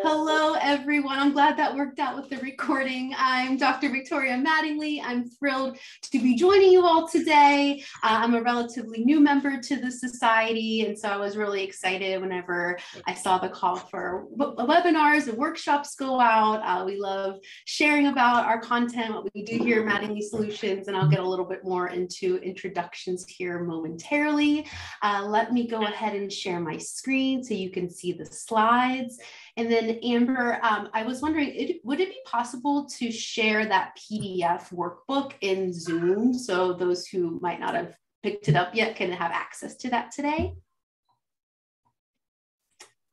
Hello, everyone. I'm glad that worked out with the recording. I'm Dr. Victoria Mattingly. I'm thrilled to be joining you all today. I'm a relatively new member to the society, and so I was really excited whenever I saw the call for webinars and workshops go out. We love sharing about our content, what we do here at Mattingly Solutions, and I'll get a little bit more into introductions here momentarily. Let me go ahead and share my screen so you can see the slides. And then Amber, I was wondering, would it be possible to share that PDF workbook in Zoom so those who might not have picked it up yet can have access to that today?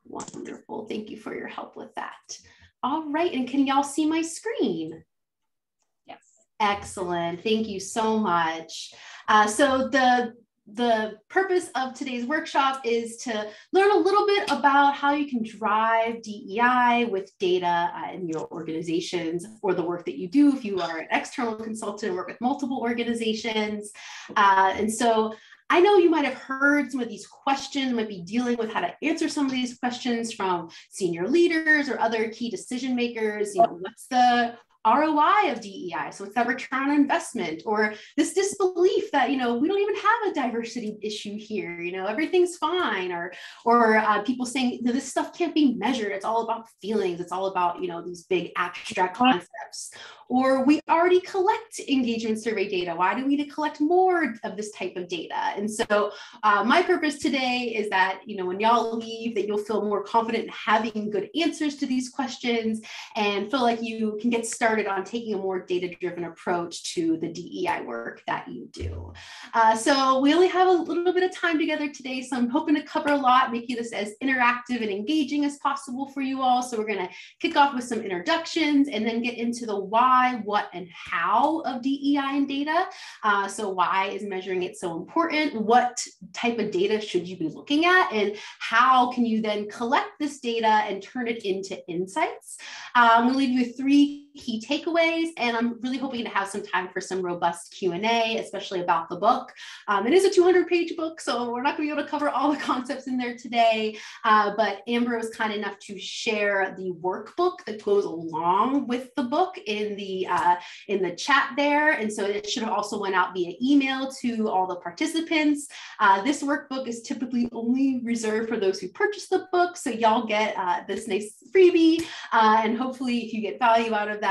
Wonderful. Thank you for your help with that. All right. And can y'all see my screen? Yes. Excellent. Thank you so much. So the purpose of today's workshop is to learn a little bit about how you can drive DEI with data in your organizations or the work that you do if you are an external consultant and work with multiple organizations. And so I know you might have heard some of these questions, might be dealing with how to answer some of these questions from senior leaders or other key decision makers. You know, what's the ROI of DEI? So it's that return on investment, or this disbelief that, you know, we don't even have a diversity issue here, you know, everything's fine, or people saying this stuff can't be measured. It's all about feelings. It's all about, you know, these big abstract concepts. Or we already collect engagement survey data. Why do we need to collect more of this type of data? And so my purpose today is that, you know, when y'all leave, that you'll feel more confident in having good answers to these questions and feel like you can get started on taking a more data-driven approach to the DEI work that you do. So we only have a little bit of time together today, so I'm hoping to cover a lot, making this as interactive and engaging as possible for you all. So we're going to kick off with some introductions and then get into the why, what, and how of DEI and data. So why is measuring it so important? What type of data should you be looking at? And how can you then collect this data and turn it into insights? We'll leave you with 3 key takeaways, and I'm really hoping to have some time for some robust Q&A, especially about the book. It is a 200-page book, so we're not going to be able to cover all the concepts in there today, but Amber was kind enough to share the workbook that goes along with the book in the chat there, and so it should have also went out via email to all the participants. This workbook is typically only reserved for those who purchase the book, so y'all get this nice freebie, and hopefully if you get value out of that,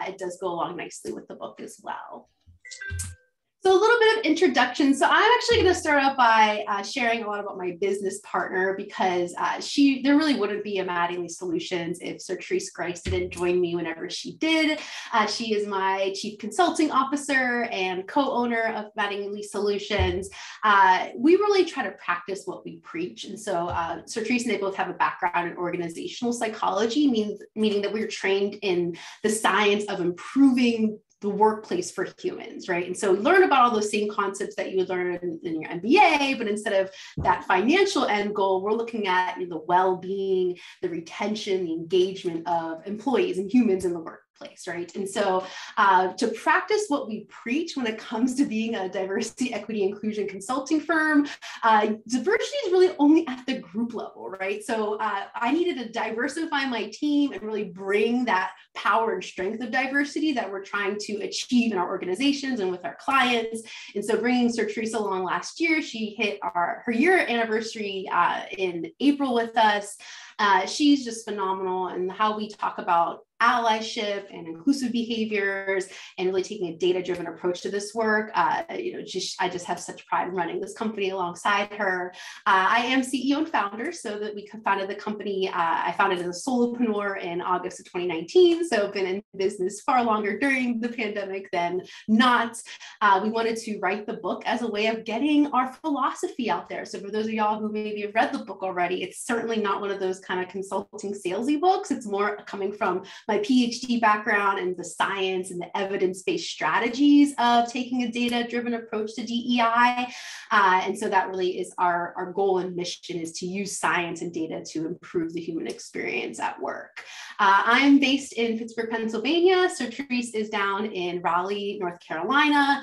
it does go along nicely with the book as well. So a little bit of introduction. So I'm actually going to start out by sharing a lot about my business partner, because there really wouldn't be a Mattingly Solutions if Sertrice Grice didn't join me whenever she did. She is my chief consulting officer and co-owner of Mattingly Solutions. We really try to practice what we preach. And so Sertrice and I both have a background in organizational psychology, meaning that we're trained in the science of improving the workplace for humans, right? And so we learn about all those same concepts that you would learn in your MBA, but instead of that financial end goal, we're looking at, you know, the well-being, the retention, the engagement of employees and humans in the workplace, right? And so to practice what we preach when it comes to being a diversity, equity, inclusion consulting firm, diversity is really only at the group level, right? So I needed to diversify my team and really bring that power and strength of diversity that we're trying to achieve in our organizations and with our clients. And so bringing Sertrice along last year, she hit her year anniversary in April with us. She's just phenomenal, and how we talk about allyship and inclusive behaviors and really taking a data-driven approach to this work. You know, I just have such pride in running this company alongside her. I am CEO and founder, so that we founded the company. I founded as a solopreneur in August of 2019, so been in business far longer during the pandemic than not. We wanted to write the book as a way of getting our philosophy out there. So for those of y'all who maybe have read the book already, it's certainly not one of those kind of consulting salesy books. It's more coming from my PhD background and the science and the evidence-based strategies of taking a data-driven approach to DEI. And so that really is our goal and mission, is to use science and data to improve the human experience at work. I'm based in Pittsburgh, Pennsylvania. Sertrice is down in Raleigh, North Carolina.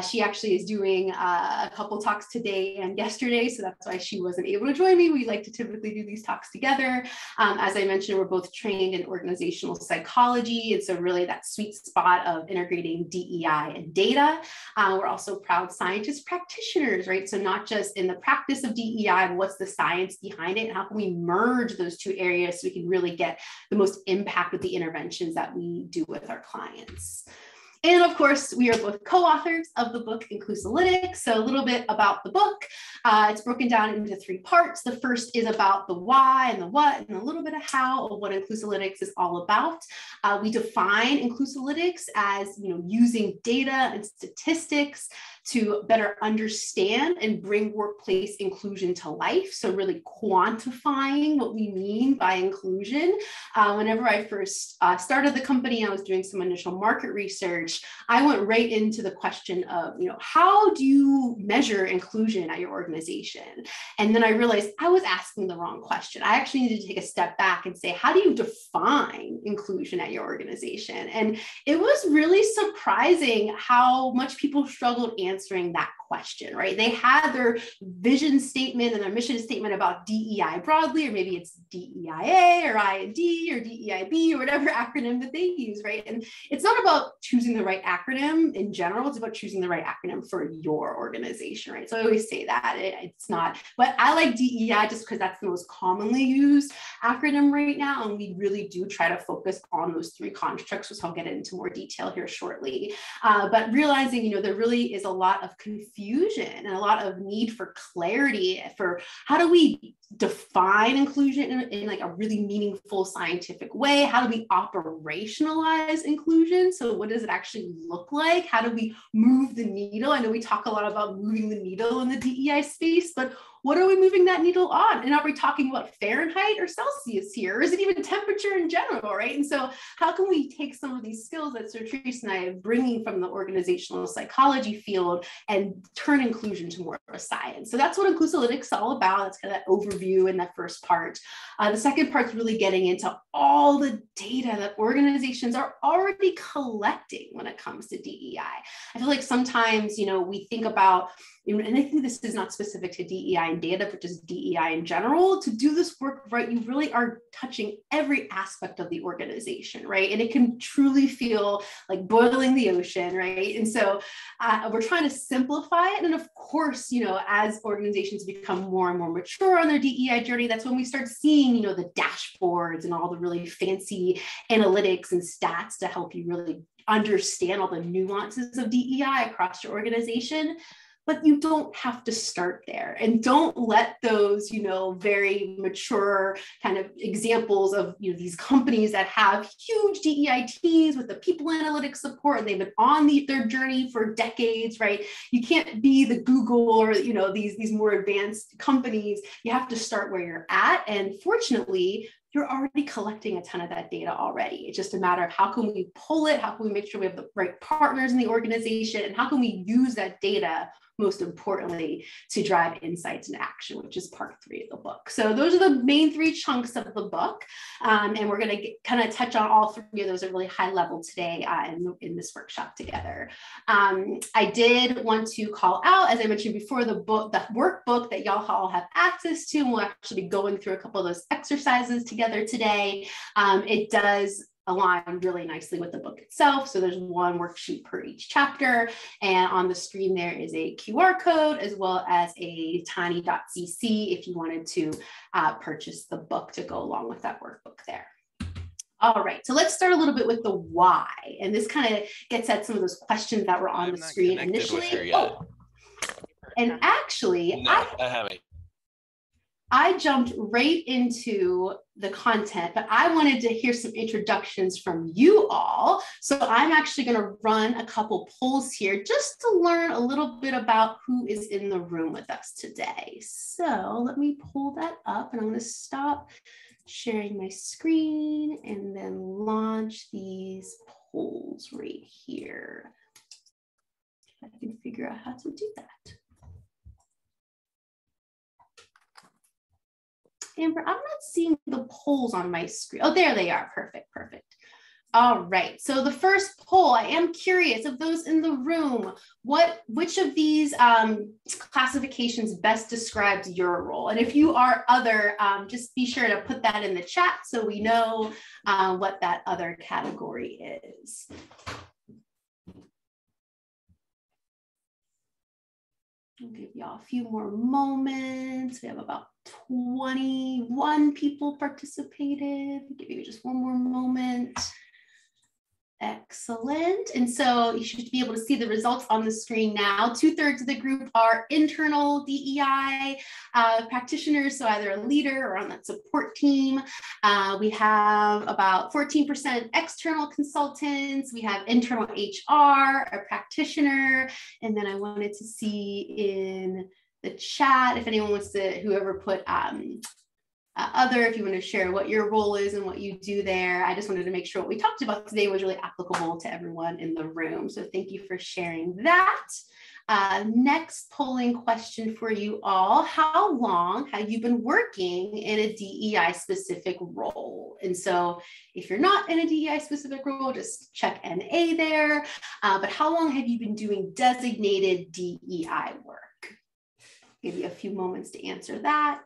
She actually is doing a couple talks today and yesterday, so that's why she wasn't able to join me. We like to typically do these talks together. As I mentioned, we're both trained in organizational psychology, and so really that sweet spot of integrating DEI and data. We're also proud scientist practitioners, right? So not just in the practice of DEI, but what's the science behind it, and how can we merge those two areas so we can really get the most impact with the interventions that we do with our clients. And of course, we are both co-authors of the book Inclusalytics. So a little bit about the book. It's broken down into 3 parts. The first is about the why and the what, and a little bit of how of what Inclusalytics is all about. We define Inclusalytics as, using data and statistics to better understand and bring workplace inclusion to life. So really quantifying what we mean by inclusion. Whenever I first started the company, I was doing some initial market research. I went right into the question of, how do you measure inclusion at your organization? And then I realized I was asking the wrong question. I actually needed to take a step back and say, how do you define inclusion at your organization? And it was really surprising how much people struggled answering that question, right? They had their vision statement and their mission statement about DEI broadly, or maybe it's DEIA or I&D or DEIB or whatever acronym that they use, right? And it's not about choosing the right acronym in general, it's about choosing the right acronym for your organization, right? So I always say that it's not, but I like DEI just because that's the most commonly used acronym right now. And we really do try to focus on those 3 constructs, which I'll get into more detail here shortly. But realizing, there really is a lot of confusion and a lot of need for clarity for how do we define inclusion in like a really meaningful scientific way? How do we operationalize inclusion? So what does it actually look like? How do we move the needle? I know we talk a lot about moving the needle in the DEI space, but what are we moving that needle on? And are we talking about Fahrenheit or Celsius here? Or is it even temperature in general, right? And so how can we take some of these skills that Sertrice and I are bringing from the organizational psychology field and turn inclusion to more of a science? So that's what Inclusalytics is all about. That's kind of that overview in that first part. The second part is really getting into all the data that organizations are already collecting when it comes to DEI. I feel like sometimes, we think about, and I think this is not specific to DEI and data, but just DEI in general. To do this work right, you really are touching every aspect of the organization, right? And it can truly feel like boiling the ocean, right? And so we're trying to simplify it. And of course, as organizations become more and more mature on their DEI journey, that's when we start seeing, the dashboards and all the really fancy analytics and stats to help you really understand all the nuances of DEI across your organization. But you don't have to start there, and don't let those, very mature kind of examples of, these companies that have huge DEI teams with the people analytics support, and they've been on their journey for decades, right? You can't be the Google or, these more advanced companies. You have to start where you're at. And fortunately, you're already collecting a ton of that data already. It's just a matter of how can we pull it? How can we make sure we have the right partners in the organization? And how can we use that data, most importantly, to drive insights and action, which is part 3 of the book. So those are the main 3 chunks of the book. And we're going to kind of touch on all 3 of those at really high level today in this workshop together. I did want to call out, as I mentioned before, the workbook that y'all all have access to. And we'll actually be going through a couple of those exercises together today. It does align really nicely with the book itself. So there's one worksheet per each chapter. And on the screen there is a QR code as well as a tiny.cc if you wanted to purchase the book to go along with that workbook there. All right, so let's start a little bit with the why. And this kind of gets at some of those questions that were on the screen initially. And actually, no, I haven't. I jumped right into the content, but I wanted to hear some introductions from you all. So I'm actually going to run a couple polls here just to learn a little bit about who is in the room with us today. So let me pull that up, and I'm going to stop sharing my screen and then launch these polls right here. If I can figure out how to do that. Amber, I'm not seeing the polls on my screen. Oh, there they are. Perfect, perfect. All right. So the first poll, I am curious of those in the room, which of these classifications best describes your role? And if you are other, just be sure to put that in the chat so we know what that other category is. I'll give y'all a few more moments. We have about 21 people participated. Give you just one more moment. Excellent. And so you should be able to see the results on the screen now. 2/3 of the group are internal DEI practitioners, so either a leader or on that support team. We have about 14% external consultants. We have internal HR, a practitioner. And then I wanted to see in the chat, if anyone wants to, whoever put other, if you want to share what your role is and what you do there. I just wanted to make sure what we talked about today was really applicable to everyone in the room. So thank you for sharing that. Next polling question for you all. How long have you been working in a DEI specific role? And so if you're not in a DEI specific role, just check NA there. But how long have you been doing designated DEI work? Give you a few moments to answer that.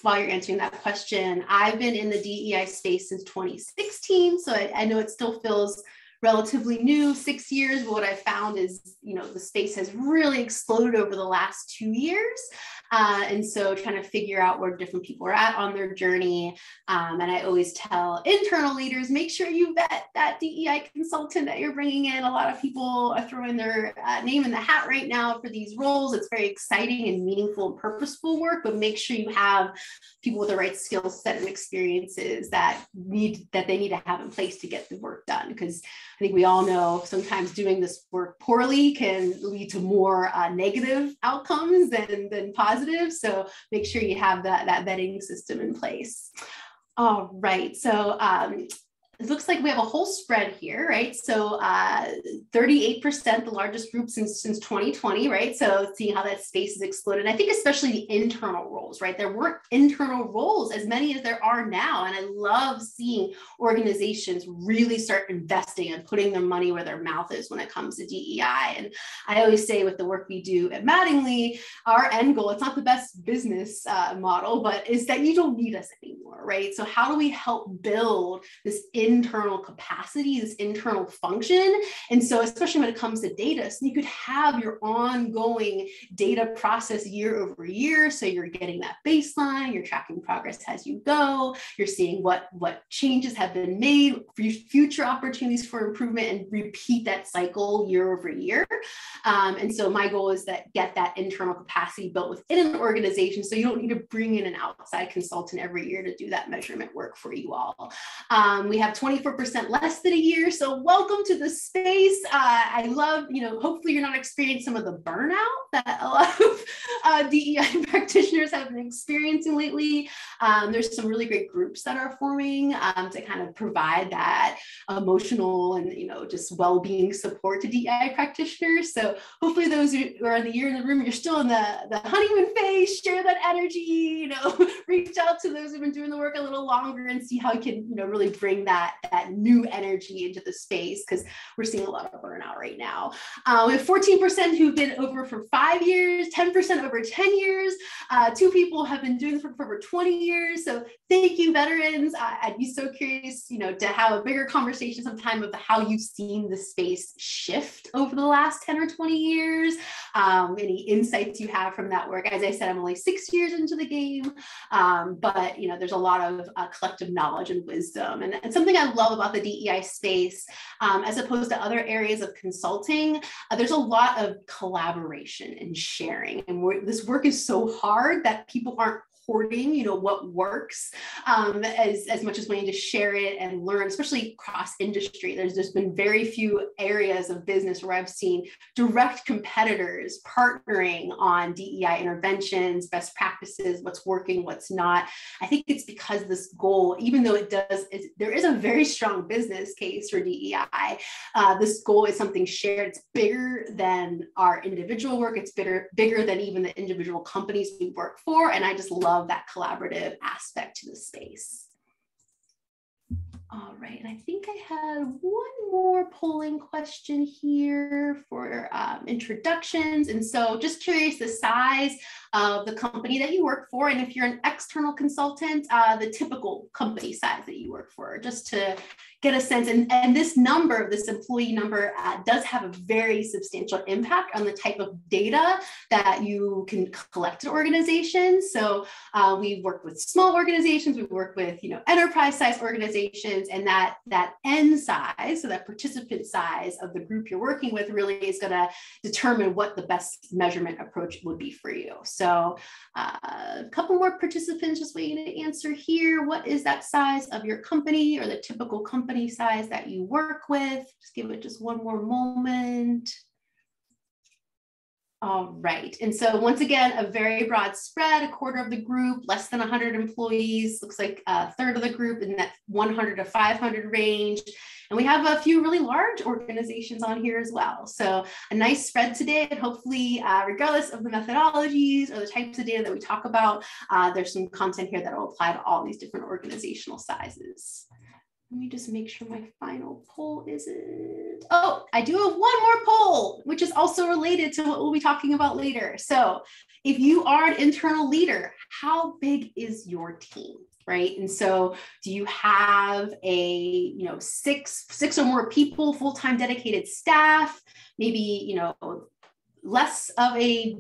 While you're answering that question, I've been in the DEI space since 2016, so I know it still feels relatively new, 6 years, but what I found is, you know, the space has really exploded over the last 2 years. And so trying to figure out where different people are at on their journey. And I always tell internal leaders, make sure you vet that DEI consultant that you're bringing in. A lot of people are throwing their name in the hat right now for these roles. It's very exciting and meaningful and purposeful work, but make sure you have people with the right skill set and experiences that they need to have in place to get the work done. Because I think we all know sometimes doing this work poorly can lead to more negative outcomes than positive. So make sure you have that vetting system in place. All right, so it looks like we have a whole spread here, right? So 38%, the largest group since 2020, right? So seeing how that space has exploded. I think especially the internal roles, right? There weren't internal roles as many as there are now. And I love seeing organizations really start investing and putting their money where their mouth is when it comes to DEI. And I always say with the work we do at Mattingly, our end goal, it's not the best business model, but is that you don't need us anymore, right? So how do we help build this internal capacity, this internal function? And so especially when it comes to data, so you could have your ongoing data process year over year. So you're getting that baseline, you're tracking progress as you go, you're seeing what changes have been made, future opportunities for improvement, and repeat that cycle year over year. And so my goal is that get that internal capacity built within an organization so you don't need to bring in an outside consultant every year to do that measurement work for you all. We have 24% less than a year. So welcome to the space. I love, hopefully you're not experiencing some of the burnout that a lot of DEI practitioners have been experiencing lately. There's some really great groups that are forming to kind of provide that emotional and, just well-being support to DEI practitioners. So hopefully those who are in the year in the room, you're still in the honeymoon phase, share that energy, reach out to those who've been doing the work a little longer and see how you can, really bring that new energy into the space, because we're seeing a lot of burnout right now. We have 14% who've been over for 5 years, 10% over 10 years. 2 people have been doing this work for over 20 years. So thank you, veterans. I'd be so curious, to have a bigger conversation sometime of how you've seen the space shift over the last 10 or 20 years. Any insights you have from that work. As I said, I'm only 6 years into the game, but there's a lot of collective knowledge and wisdom. And something something I love about the DEI space, as opposed to other areas of consulting. There's a lot of collaboration and sharing, and this work is so hard that people aren't hoarding, you know, what works as much as wanting to share it and learn, especially cross industry. There's been very few areas of business where I've seen direct competitors partnering on DEI interventions, best practices, what's working, what's not. I think it's because this goal, even though there is a very strong business case for DEI, this goal is something shared. It's bigger than our individual work. It's bigger than even the individual companies we work for. And I just love that collaborative aspect to the space. All right, I think I had one more polling question here for introductions. And so just curious the size of the company that you work for, and if you're an external consultant, the typical company size that you work for, just to get a sense. And this number, this employee number, does have a very substantial impact on the type of data that you can collect in organizations. So we work with small organizations, we work with, you know, enterprise-sized organizations, and that N size, so that participant size of the group you're working with, really is going to determine what the best measurement approach would be for you. So a couple more participants just waiting to answer here. What is that size of your company, or the typical company size that you work with? Just give it just one more moment. All right, and so once again, a very broad spread, a quarter of the group, less than 100 employees, looks like a third of the group in that 100 to 500 range. And we have a few really large organizations on here as well. So a nice spread today, and hopefully regardless of the methodologies or the types of data that we talk about, there's some content here that will apply to all these different organizational sizes. Let me just make sure my final poll isn't. Oh, I do have one more poll, which is also related to what we'll be talking about later. So if you are an internal leader, how big is your team, right? And so do you have a, you know, six or more people, full-time dedicated staff, maybe, you know, less of a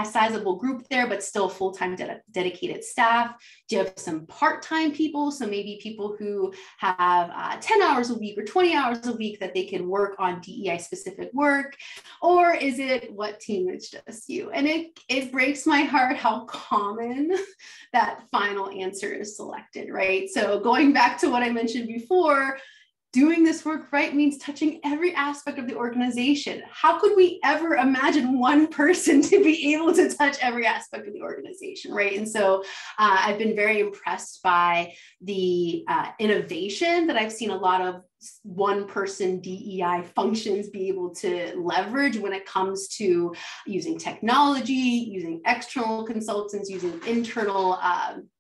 sizable group there, but still full-time dedicated staff? Do you have some part-time people? So maybe people who have 10 hours a week or 20 hours a week that they can work on DEI specific work? Or is it, what team? It's just you? And it breaks my heart how common that final answer is selected, right? So going back to what I mentioned before, doing this work right means touching every aspect of the organization. How could we ever imagine one person to be able to touch every aspect of the organization, right? And so I've been very impressed by the innovation that I've seen a lot of one-person DEI functions be able to leverage when it comes to using technology, using external consultants, using internal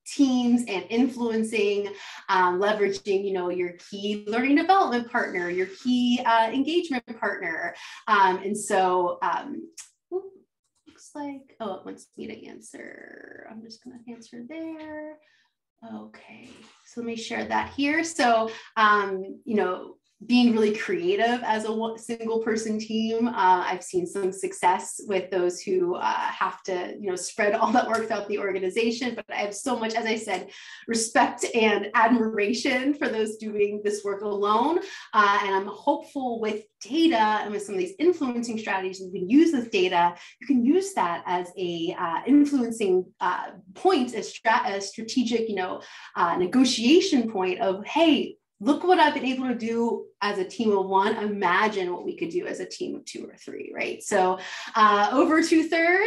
teams, and influencing, leveraging, you know, your key learning development partner, your key engagement partner. And so looks like, oh, it wants me to answer. I'm just going to answer there. Okay, so let me share that here. So, you know, being really creative as a single person team, I've seen some success with those who have to, you know, spread all that work throughout the organization. But I have so much, as I said, respect and admiration for those doing this work alone. And I'm hopeful with data and with some of these influencing strategies you can use with data, you can use that as a influencing point, a strategic, you know, negotiation point of, hey, look what I've been able to do as a team of one. Imagine what we could do as a team of 2 or 3, right? So over 2/3,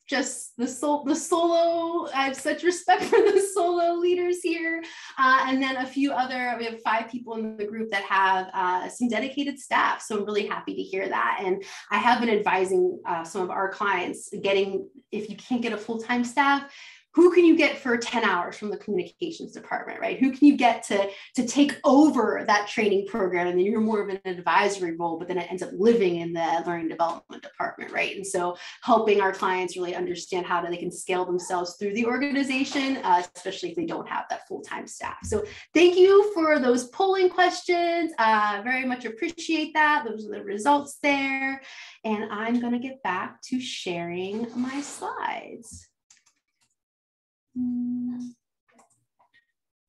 just the solo. I have such respect for the solo leaders here. And then a few other, we have 5 people in the group that have some dedicated staff. So I'm really happy to hear that. And I have been advising some of our clients getting, if you can't get a full-time staff, who can you get for 10 hours from the communications department, right? Who can you get to take over that training program? And then you're more of an advisory role, but then it ends up living in the learning development department, right? And so helping our clients really understand how they can scale themselves through the organization, especially if they don't have that full-time staff. So thank you for those polling questions. Very much appreciate that. Those are the results there. And I'm gonna get back to sharing my slides.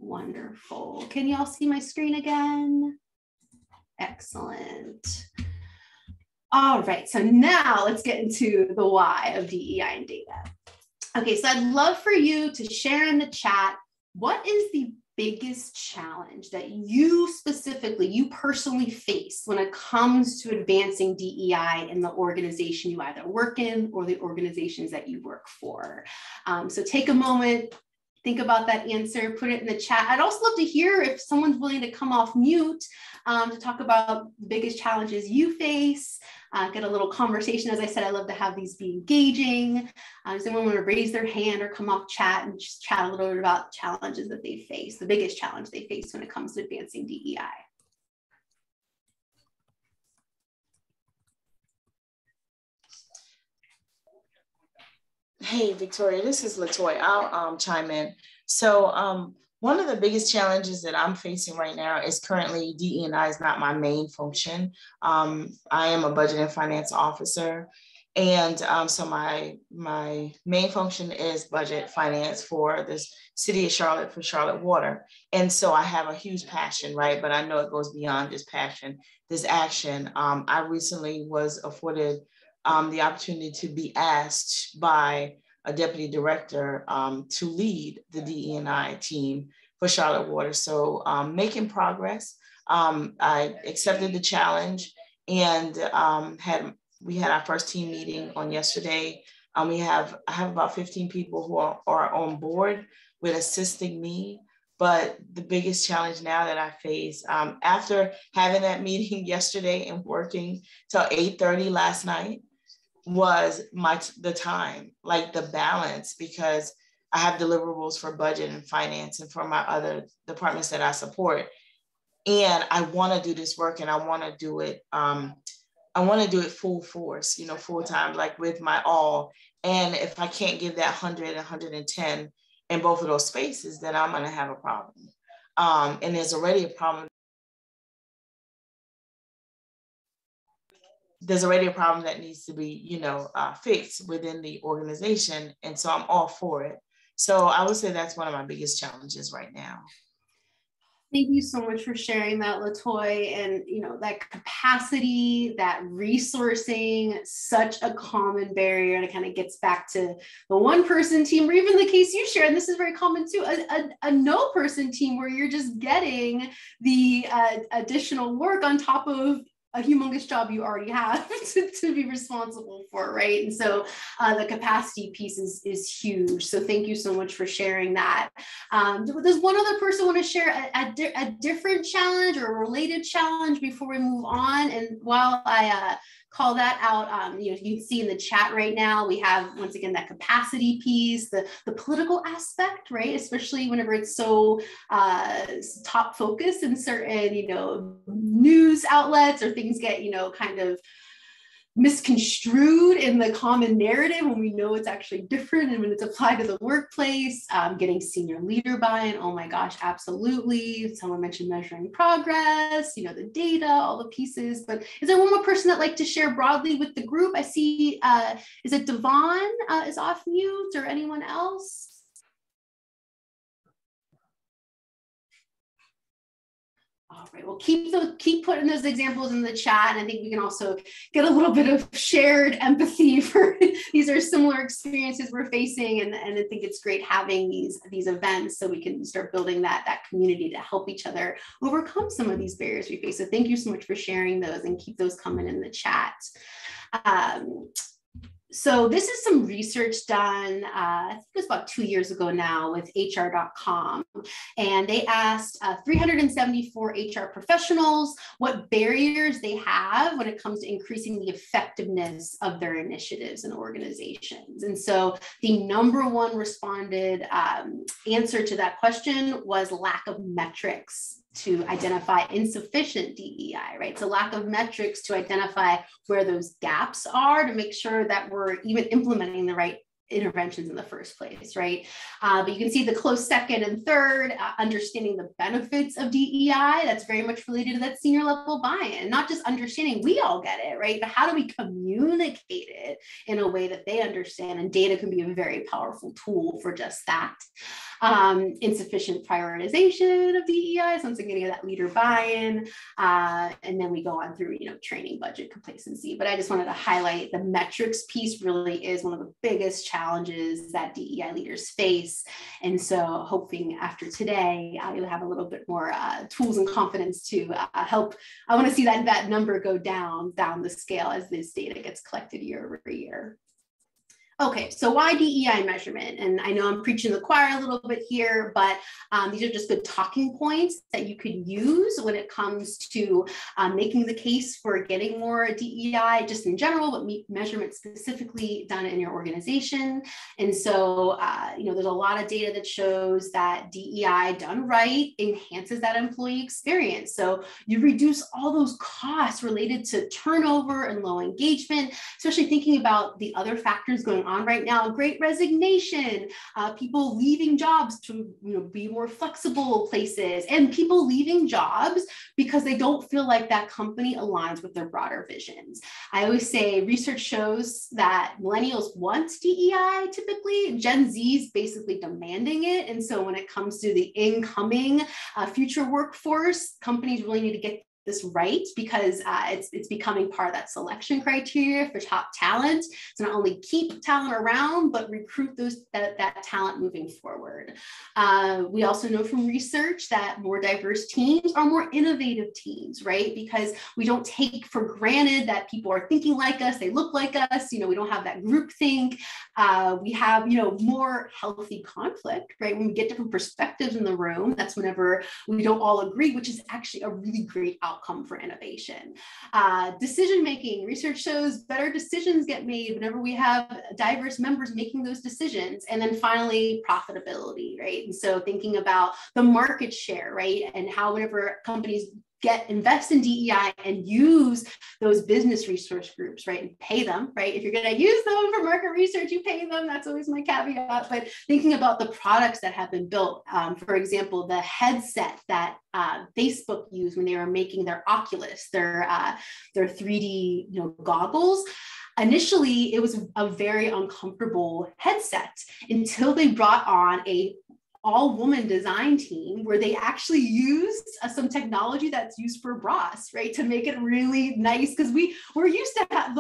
Wonderful. Can you all see my screen again? Excellent. All right, so now let's get into the why of DEI and data. Okay, so I'd love for you to share in the chat, what is the biggest challenge that you specifically, you personally face when it comes to advancing DEI in the organization you either work in or the organizations that you work for? So take a moment, think about that answer, put it in the chat. I'd also love to hear if someone's willing to come off mute to talk about the biggest challenges you face, get a little conversation. As I said, I love to have these be engaging. Does anyone want to raise their hand or come off chat and just chat a little bit about challenges that they face, the biggest challenge they face when it comes to advancing DEI? Hey, Victoria, this is LaToya. I'll chime in. So one of the biggest challenges that I'm facing right now is currently DE&I is not my main function. I am a budget and finance officer. And so my main function is budget finance for this city of Charlotte, for Charlotte Water. And so I have a huge passion, right? But I know it goes beyond this passion, this action. I recently was afforded the opportunity to be asked by a deputy director to lead the DE&I team for Charlotte Water. So making progress. I accepted the challenge and we had our first team meeting on yesterday. I have about 15 people who are on board with assisting me. But the biggest challenge now that I face, after having that meeting yesterday and working till 8:30 last night, was the time, like the balance, because I have deliverables for budget and finance and for my other departments that I support. And I want to do this work and I want to do it. I want to do it full force, full time, like with my all. And if I can't give that 100 and 110 in both of those spaces, then I'm going to have a problem. And there's already a problem. There's already a problem that needs to be, fixed within the organization. And so I'm all for it. So I would say that's one of my biggest challenges right now. Thank you so much for sharing that, LaToya. And, that capacity, that resourcing, such a common barrier. And it kind of gets back to the one-person team, or even the case you shared, and this is very common too, a no-person team where you're just getting the additional work on top of a humongous job you already have to be responsible for, right? And so the capacity piece is huge. So thank you so much for sharing that. Does one other person want to share a different challenge or a related challenge before we move on? And while I call that out, you can see in the chat right now, we have, once again, that capacity piece, the political aspect, right? Especially whenever it's so top focused in certain, news outlets, or things get, kind of misconstrued in the common narrative when we know it's actually different, and when it's applied to the workplace. Getting senior leader buy-in, oh my gosh, absolutely. Someone mentioned measuring progress, the data, all the pieces. But is there one more person that'd like to share broadly with the group? I see, is it Devon is off mute, or anyone else? All right, well, keep putting those examples in the chat. And I think we can also get a little bit of shared empathy for these are similar experiences we're facing. And I think it's great having these events so we can start building that community to help each other overcome some of these barriers we face. So thank you so much for sharing those, and keep those coming in the chat. So this is some research done, I think it was about 2 years ago now, with HR.com. And they asked 374 HR professionals what barriers they have when it comes to increasing the effectiveness of their initiatives and organizations. And so the number one responded answer to that question was lack of metrics to identify insufficient DEI, right? So lack of metrics to identify where those gaps are, to make sure that we're even implementing the right interventions in the first place, right? But you can see the close second and third, understanding the benefits of DEI. That's very much related to that senior level buy-in, not just understanding, we all get it, right? But how do we communicate it in a way that they understand? And data can be a very powerful tool for just that. insufficient prioritization of DEI, so I'm getting that leader buy-in, and then we go on through, training, budget, complacency. But I just wanted to highlight the metrics piece really is one of the biggest challenges that DEI leaders face. And so hoping after today, you'll have a little bit more tools and confidence to help. I want to see that number go down the scale as this data gets collected year over year. Okay, so why DEI measurement? And I know I'm preaching the choir a little bit here, but these are just good talking points that you could use when it comes to making the case for getting more DEI just in general, but measurement specifically done in your organization. And so, there's a lot of data that shows that DEI done right enhances that employee experience. So you reduce all those costs related to turnover and low engagement, especially thinking about the other factors going on right now, great resignation, people leaving jobs to be more flexible places, and people leaving jobs because they don't feel like that company aligns with their broader visions. I always say research shows that millennials want DEI typically, Gen Z is basically demanding it. And so when it comes to the incoming future workforce, companies really need to get this right, because it's becoming part of that selection criteria for top talent. So not only keep talent around, but recruit that talent moving forward. We also know from research that more diverse teams are more innovative teams, right? Because we don't take for granted that people are thinking like us, they look like us, we don't have that group think. We have, more healthy conflict, right? When we get different perspectives in the room, that's whenever we don't all agree, which is actually a really great outcome for innovation. Decision-making, research shows better decisions get made whenever we have diverse members making those decisions. And then finally, profitability, right? And so thinking about the market share, right? And how whenever companies invest in DEI and use those business resource groups, right? And pay them, right? If you're going to use them for market research, you pay them. That's always my caveat. But thinking about the products that have been built, for example, the headset that Facebook used when they were making their Oculus, their 3D goggles. Initially, it was a very uncomfortable headset until they brought on a all-woman design team where they actually used some technology that's used for bras, right? To make it really nice, because we're used to have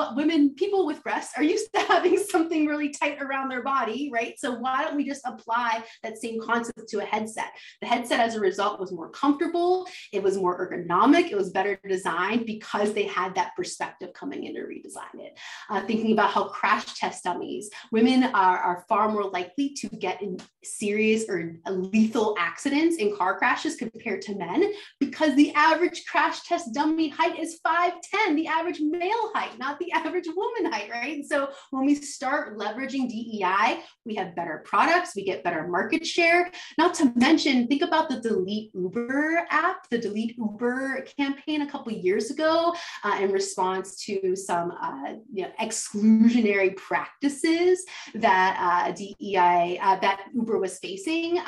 people with breasts are used to having something really tight around their body, right? So why don't we just apply that same concept to a headset? The headset as a result was more comfortable, it was more ergonomic, it was better designed because they had that perspective coming in to redesign it. Thinking about how crash test dummies, women are far more likely to get in serious or lethal accidents in car crashes compared to men, because the average crash test dummy height is 5'10", the average male height, not the average woman height, right? And so when we start leveraging DEI, we have better products, we get better market share. Not to mention, think about the Delete Uber app, the Delete Uber campaign a couple of years ago in response to some exclusionary practices that DEI, that Uber was facing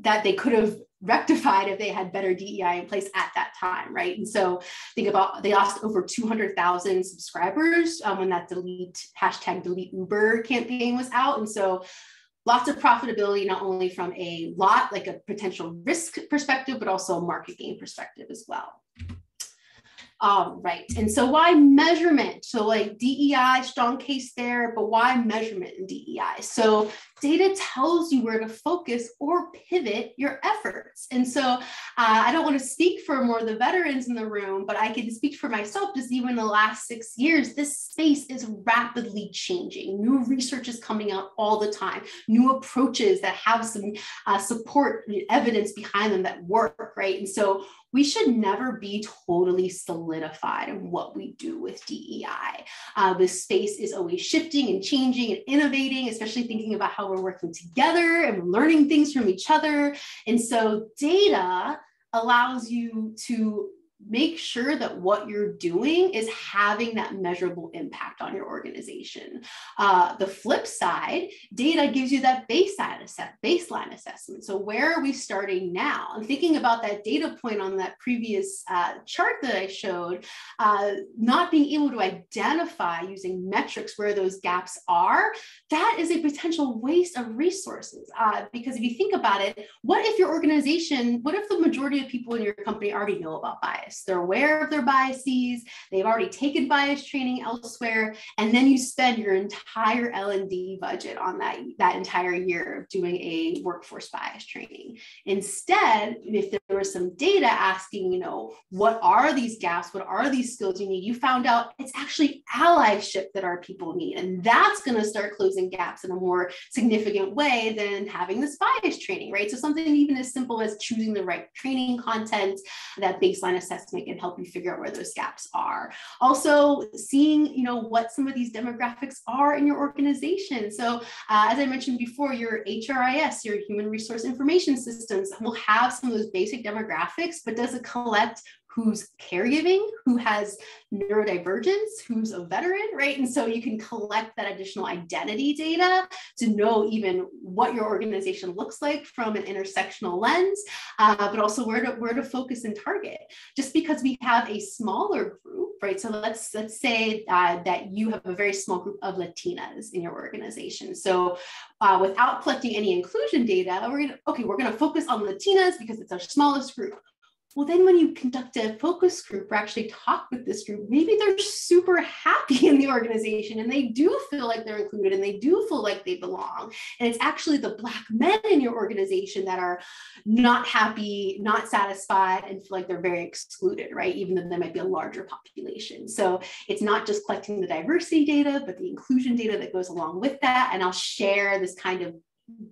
that they could have rectified if they had better DEI in place at that time, right? And so think about, they lost over 200,000 subscribers when that #Delete Uber campaign was out. And so lots of profitability, not only from a potential risk perspective, but also a market gain perspective as well. All right, and so why measurement? So like DEI, strong case there, but why measurement in DEI? So data tells you where to focus or pivot your efforts. And so I don't want to speak for more of the veterans in the room, but I can speak for myself. Just even in the last 6 years, this space is rapidly changing. New research is coming out all the time, new approaches that have some support, evidence behind them that work, right? And so we should never be totally solidified in what we do with DEI. This space is always shifting and changing and innovating, especially thinking about how we're working together and we're learning things from each other. And so data allows you to make sure that what you're doing is having that measurable impact on your organization. The flip side, data gives you that baseline assessment. So where are we starting now? I'm thinking about that data point on that previous chart that I showed, not being able to identify using metrics where those gaps are. That is a potential waste of resources, because if you think about it, what if the majority of people in your company already know about bias? They're aware of their biases, they've already taken bias training elsewhere, and then you spend your entire L&D budget on that entire year of doing a workforce bias training. Instead, if there was some data asking, what are these gaps, what are these skills you need, you found out it's actually allyship that our people need, and that's going to start closing gaps in a more significant way than having this bias training, right? So something even as simple as choosing the right training content, that baseline assessment can help you figure out where those gaps are. Also seeing, what some of these demographics are in your organization. So as I mentioned before, your HRIS, your human resource information systems, will have some of those basic demographics, but does it collect who's caregiving, who has neurodivergence, who's a veteran, right? And so you can collect that additional identity data to know even what your organization looks like from an intersectional lens, but also where to focus and target. Just because we have a smaller group, right? So let's say that you have a very small group of Latinas in your organization. So without collecting any inclusion data, we're gonna focus on Latinas because it's our smallest group. Well, then when you conduct a focus group or actually talk with this group, maybe they're super happy in the organization and they do feel like they're included and they do feel like they belong. And it's actually the Black men in your organization that are not happy, not satisfied, and feel like they're very excluded, right? Even though there might be a larger population. So it's not just collecting the diversity data, but the inclusion data that goes along with that. And I'll share this kind of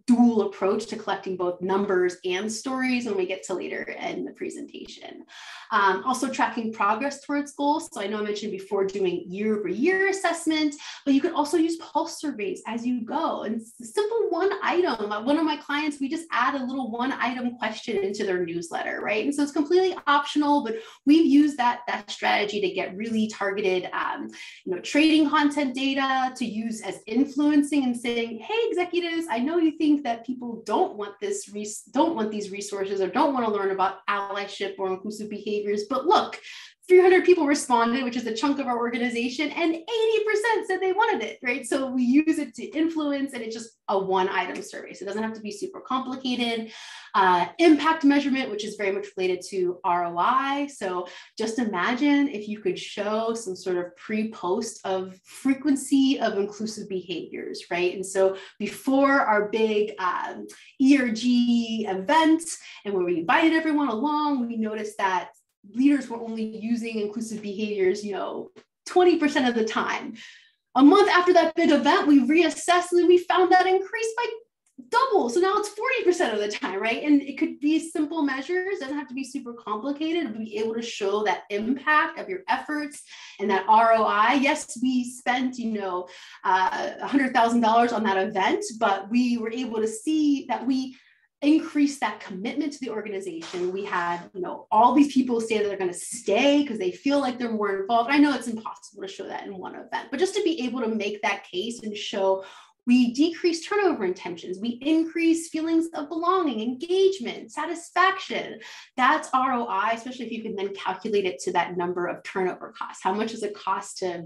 dual approach to collecting both numbers and stories when we get to later in the presentation. Also tracking progress towards goals. So I know I mentioned before doing year-over-year assessment, but you could also use pulse surveys as you go. And it's a simple one item. One of my clients, we just add a little one item question into their newsletter, right? And so it's completely optional, but we've used that strategy to get really targeted trading content data to use as influencing and saying, hey, executives, I know you think that people don't want these resources or don't want to learn about allyship or inclusive behaviors, but look, 300 people responded, which is a chunk of our organization, and 80% said they wanted it, right? So we use it to influence, and it's just a one item survey. So it doesn't have to be super complicated. Impact measurement, which is very much related to ROI. So just imagine if you could show some sort of pre-post of frequency of inclusive behaviors, right? And so before our big ERG event, and when we invited everyone along, we noticed that leaders were only using inclusive behaviors, 20% of the time. A month after that big event, we reassessed and we found that increased by double. So now it's 40% of the time, right? And it could be simple measures, doesn't have to be super complicated, but be able to show that impact of your efforts and that ROI. Yes, we spent, $100,000 on that event, but we were able to see that we increase that commitment to the organization. We had, all these people say that they're going to stay because they feel like they're more involved. I know it's impossible to show that in one event, but just to be able to make that case and show we decrease turnover intentions, we increase feelings of belonging, engagement, satisfaction. That's ROI, especially if you can then calculate it to that number of turnover costs. How much does it cost to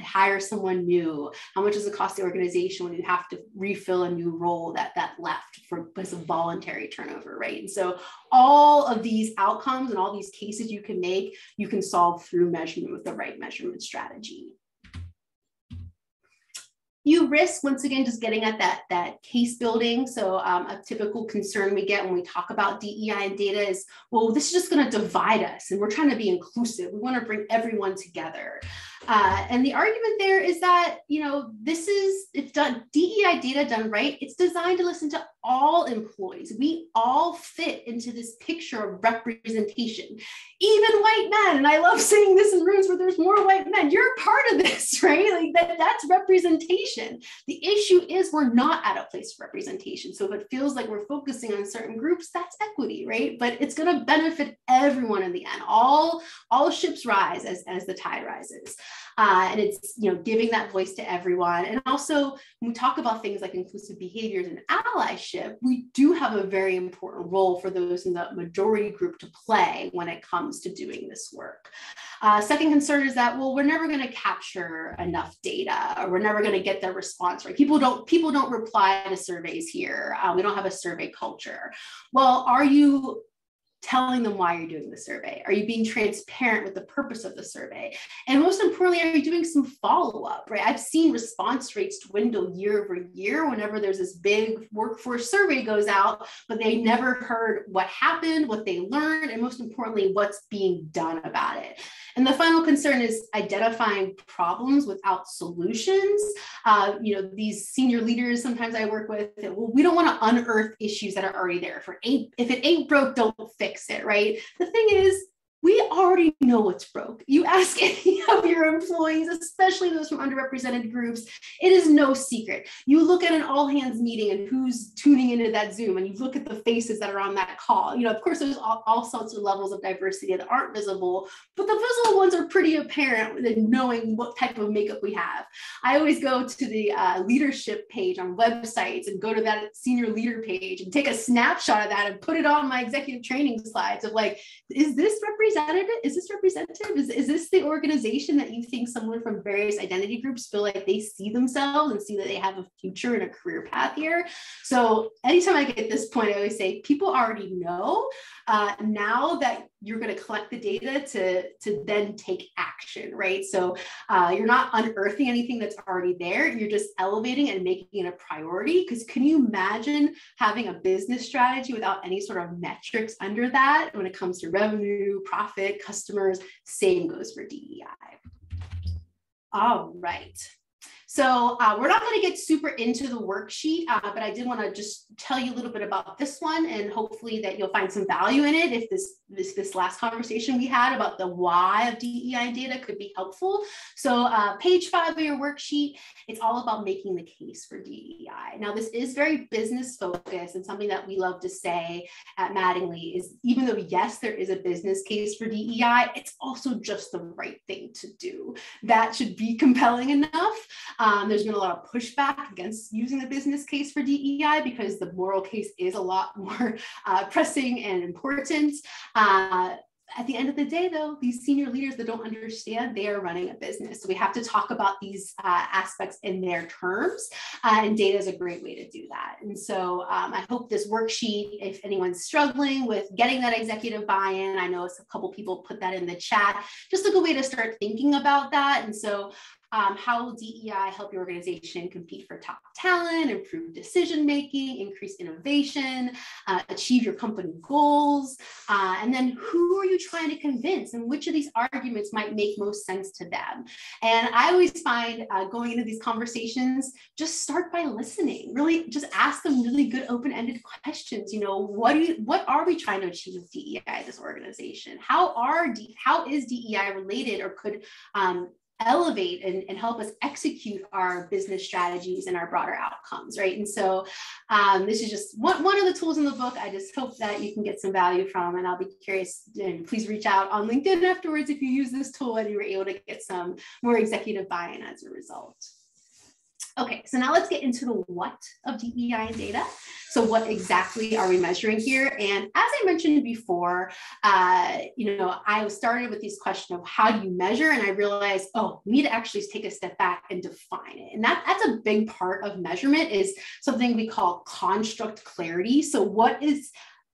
hire someone new? How much does it cost the organization when you have to refill a new role that left because of voluntary turnover, right? And so all of these outcomes and all these cases you can make, you can solve through measurement with the right measurement strategy. You risk, once again, just getting at that case building. So a typical concern we get when we talk about DEI and data is, well, this is just going to divide us and we're trying to be inclusive. We want to bring everyone together. And the argument there is that, you know, this is, if done, DEI data done right, it's designed to listen to all employees. We all fit into this picture of representation, even white men. And I love saying this in rooms where there's more white men. You're part of this, right? Like that's representation. The issue is we're not at a place of representation. So if it feels like we're focusing on certain groups, that's equity, right? But it's going to benefit everyone in the end. All ships rise as the tide rises. And it's, you know, giving that voice to everyone. And also when we talk about things like inclusive behaviors and allyship, we do have a very important role for those in the majority group to play when it comes to doing this work. Second concern is that, well, we're never going to capture enough data, or we're never going to get the response right. People don't reply to surveys here. We don't have a survey culture. Well, are you telling them why you're doing the survey? Are you being transparent with the purpose of the survey? And most importantly, are you doing some follow-up, right? I've seen response rates dwindle year over year whenever there's this big workforce survey goes out, but they never heard what happened, what they learned, and most importantly, what's being done about it. And the final concern is identifying problems without solutions. You know, these senior leaders sometimes I work with, well, we don't want to unearth issues that are already there. If it ain't broke, don't fix it, right? The thing is, we already know what's broke. You ask any of your employees, especially those from underrepresented groups, it is no secret. You look at an all hands meeting and who's tuning into that Zoom, and you look at the faces that are on that call. You know, of course, there's all sorts of levels of diversity that aren't visible, but the visible ones are pretty apparent in knowing what type of makeup we have. I always go to the leadership page on websites and go to that senior leader page and take a snapshot of that and put it on my executive training slides of like, is this representative? Is this representative? Is this the organization that you think someone from various identity groups feel like they see themselves and see that they have a future and a career path here? So anytime I get this point, I always say people already know. Now that you're going to collect the data to then take action, right? So you're not unearthing anything that's already there. You're just elevating and making it a priority. Because can you imagine having a business strategy without any sort of metrics under that when it comes to revenue, profit, customers? Same goes for DEI. All right. So we're not going to get super into the worksheet, but I did want to just tell you a little bit about this one, and hopefully that you'll find some value in it if this last conversation we had about the why of DEI data could be helpful. So page 5 of your worksheet, it's all about making the case for DEI. Now, this is very business focused, and something that we love to say at Mattingly is, even though yes, there is a business case for DEI, it's also just the right thing to do. That should be compelling enough. There's been a lot of pushback against using the business case for DEI because the moral case is a lot more pressing and important. At the end of the day, though, these senior leaders that don't understand, they are running a business. So we have to talk about these aspects in their terms, and data is a great way to do that. And so I hope this worksheet, if anyone's struggling with getting that executive buy-in, I know a couple people put that in the chat, just a good way to start thinking about that. And so how will DEI help your organization compete for top talent, improve decision-making, increase innovation, achieve your company goals? And then who are you trying to convince, and which of these arguments might make most sense to them? And I always find going into these conversations, just start by listening. Really just ask them really good open-ended questions. You know, what are we trying to achieve with DEI at this organization? How is DEI related, or could elevate and help us execute our business strategies and our broader outcomes, right? And so this is just one of the tools in the book. I just hope that you can get some value from, and I'll be curious, please reach out on LinkedIn afterwards if you use this tool and you were able to get some more executive buy-in as a result. Okay, so now let's get into the what of DEI and data. So what exactly are we measuring here? And as I mentioned before, you know, I started with this question of how do you measure? And I realized, oh, we need to actually take a step back and define it. And that's a big part of measurement, is something we call construct clarity. So what is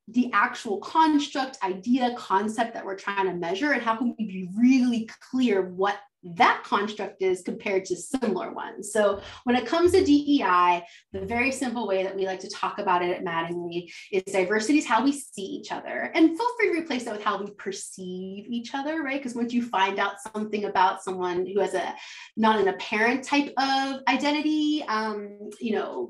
the actual construct, idea, concept that we're trying to measure, and how can we be really clear what that construct is compared to similar ones. So when it comes to DEI, the very simple way that we like to talk about it at Mattingly is diversity is how we see each other. And feel free to replace that with how we perceive each other, right? Because once you find out something about someone who has a not an apparent type of identity,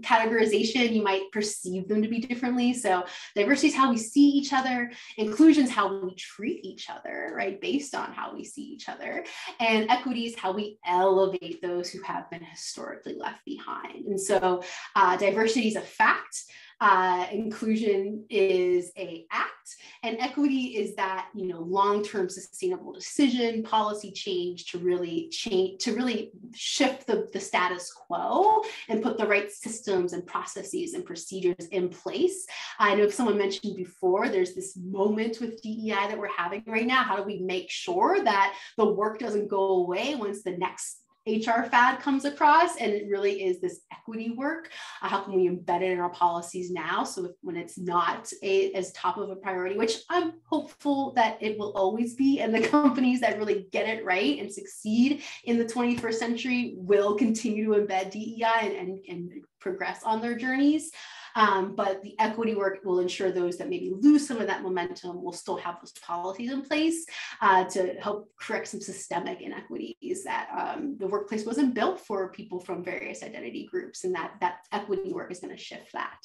categorization, you might perceive them to be differently. So diversity is how we see each other. Inclusion is how we treat each other, right? Based on how we see each other. And equity is how we elevate those who have been historically left behind. And so diversity is a fact. Inclusion is an act, and equity is that long-term sustainable decision, policy change to really shift the status quo and put the right systems and processes and procedures in place. I know someone mentioned before, there's this moment with DEI that we're having right now. How do we make sure that the work doesn't go away once the next HR fad comes across? And it really is this equity work. How can we embed it in our policies now? So when it's not as top of a priority, which I'm hopeful that it will always be, and the companies that really get it right and succeed in the 21st century will continue to embed DEI and progress on their journeys. But the equity work will ensure those that maybe lose some of that momentum will still have those policies in place to help correct some systemic inequities that the workplace wasn't built for people from various identity groups, and that equity work is going to shift that.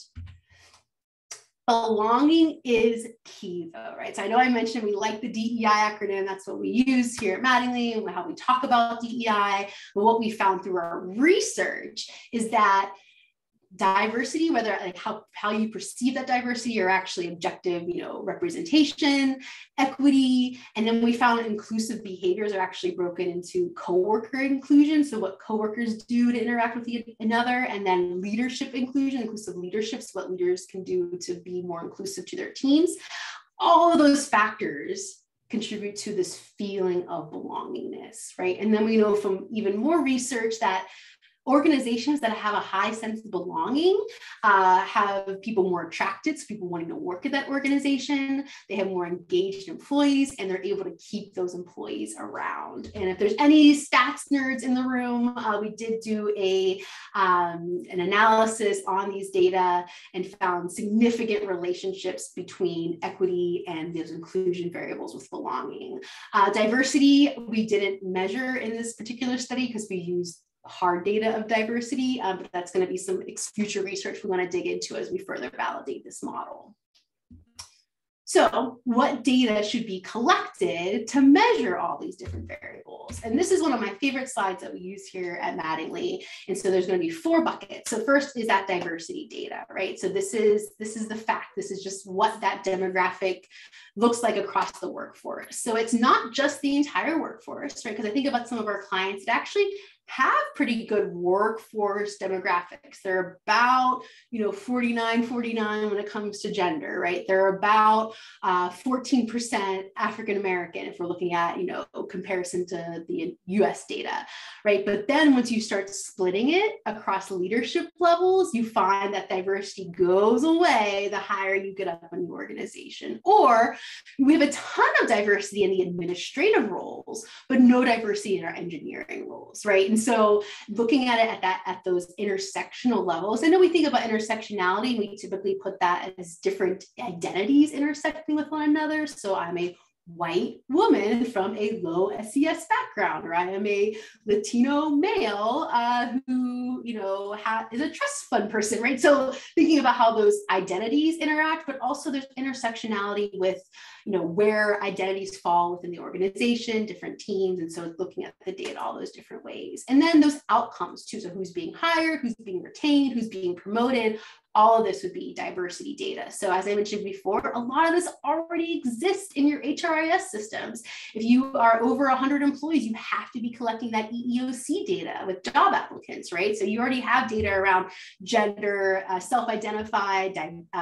Belonging is key though, right? So I know I mentioned we like the DEI acronym. That's what we use here at Mattingly and how we talk about DEI. But what we found through our research is that diversity, whether like how you perceive that diversity or actually objective, representation, equity, and then we found inclusive behaviors are actually broken into coworker inclusion. So what coworkers do to interact with another, and then leadership inclusion, inclusive leadership, so what leaders can do to be more inclusive to their teams. All of those factors contribute to this feeling of belongingness, right? And then we know from even more research that organizations that have a high sense of belonging have people more attracted, so people wanting to work at that organization. They have more engaged employees, and they're able to keep those employees around. And if there's any stats nerds in the room, we did do an analysis on these data and found significant relationships between equity and those inclusion variables with belonging. Diversity, we didn't measure in this particular study because we used hard data of diversity, but that's going to be some future research we want to dig into as we further validate this model. So what data should be collected to measure all these different variables? And this is one of my favorite slides that we use here at Mattingly. And so there's going to be 4 buckets. So first is that diversity data, right? So this is the fact. This is just what that demographic looks like across the workforce. So it's not just the entire workforce, right? Because I think about some of our clients that actually have pretty good workforce demographics. They're about, 49 when it comes to gender, right? They're about 14% African-American if we're looking at, comparison to the US data, right? But then once you start splitting it across leadership levels, you find that diversity goes away the higher you get up in the organization. Or we have a ton of diversity in the administrative roles, but no diversity in our engineering roles, right? And so looking at it at those intersectional levels, I know we think about intersectionality, we typically put that as different identities intersecting with one another. So I'm a white woman from a low SES background, or I am a Latino male who, is a trust fund person, right? So thinking about how those identities interact, but also there's intersectionality with, where identities fall within the organization, different teams. And so looking at the data, all those different ways. And then those outcomes too. So who's being hired, who's being retained, who's being promoted, all of this would be diversity data. So as I mentioned before, a lot of this already exists in your HRIS systems. If you are over 100 employees, you have to be collecting that EEOC data with job applicants, right? So you already have data around gender, self-identified,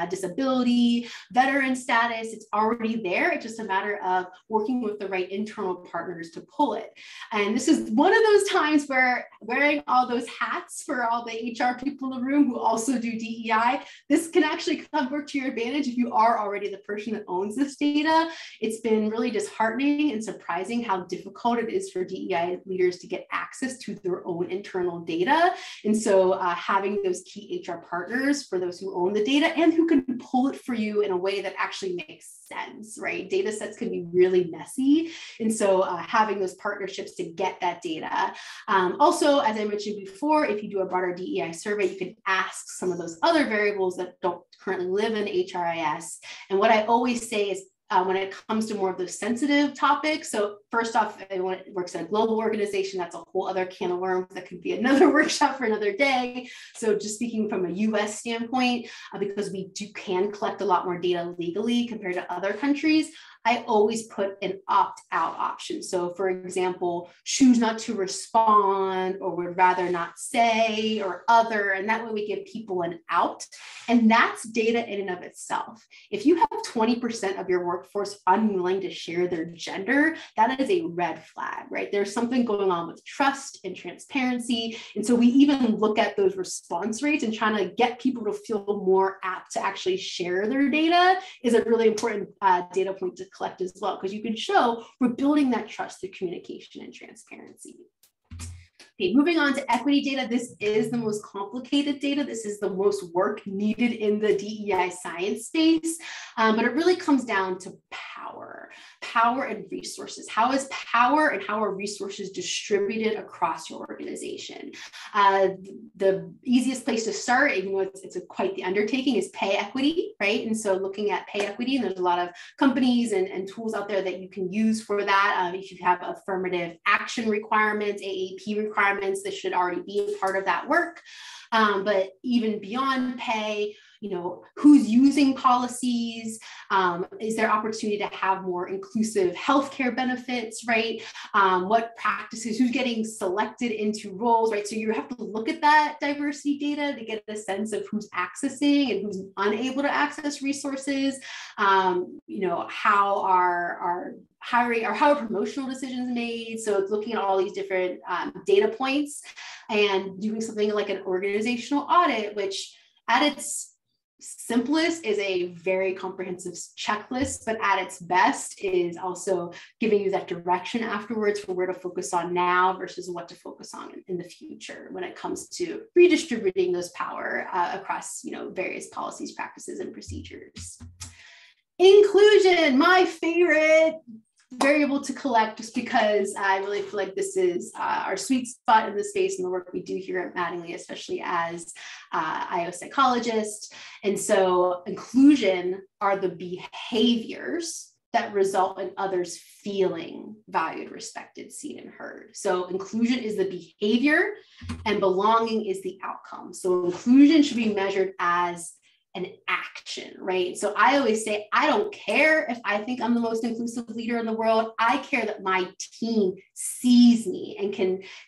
disability, veteran status. It's already there. It's just a matter of working with the right internal partners to pull it. And this is one of those times where wearing all those hats for all the HR people in the room who also do DEI DEI, this can actually work to your advantage if you are already the person that owns this data. It's been really disheartening and surprising how difficult it is for DEI leaders to get access to their own internal data. And so having those key HR partners for those who own the data and who can pull it for you in a way that actually makes sense, right? Data sets can be really messy. And so having those partnerships to get that data. Also, as I mentioned before, if you do a broader DEI survey, you can ask some of those other variables that don't currently live in HRIS. And what I always say is, when it comes to more of those sensitive topics. So first off, when it works in a global organization, that's a whole other can of worms that could be another workshop for another day. So just speaking from a US standpoint, because we can collect a lot more data legally compared to other countries, I always put an opt-out option. So for example, choose not to respond or would rather not say or other, and that way we give people an out. And that's data in and of itself. If you have 20% of your workforce unwilling to share their gender, that is a red flag, right? There's something going on with trust and transparency. And so we even look at those response rates and trying to get people to feel more apt to actually share their data is a really important data point to collect as well, because you can show we're building that trust through communication and transparency. Okay, moving on to equity data. This is the most complicated data. This is the most work needed in the DEI science space, but it really comes down to power and resources. How is power and how are resources distributed across your organization? The easiest place to start, even though it's quite the undertaking, is pay equity, right? And so looking at pay equity, and there's a lot of companies and tools out there that you can use for that. If you have affirmative action requirements, AAP requirements, this should already be a part of that work. But even beyond pay, who's using policies? Is there opportunity to have more inclusive healthcare benefits, right? What practices, who's getting selected into roles, right? So you have to look at that diversity data to get a sense of who's accessing and who's unable to access resources. How are hiring or how are promotional decisions made? So it's looking at all these different data points and doing something like an organizational audit, which at its simplest is a very comprehensive checklist, but at its best is also giving you that direction afterwards for where to focus on now versus what to focus on in the future when it comes to redistributing those power across various policies, practices, and procedures. Inclusion, my favorite variable to collect, just because I really feel like this is our sweet spot in the space and the work we do here at Mattingly, especially as IO psychologists. And so inclusion are the behaviors that result in others feeling valued, respected, seen, and heard. So inclusion is the behavior and belonging is the outcome. So inclusion should be measured as an action, right? So I always say, I don't care if I think I'm the most inclusive leader in the world. I care that my team sees me and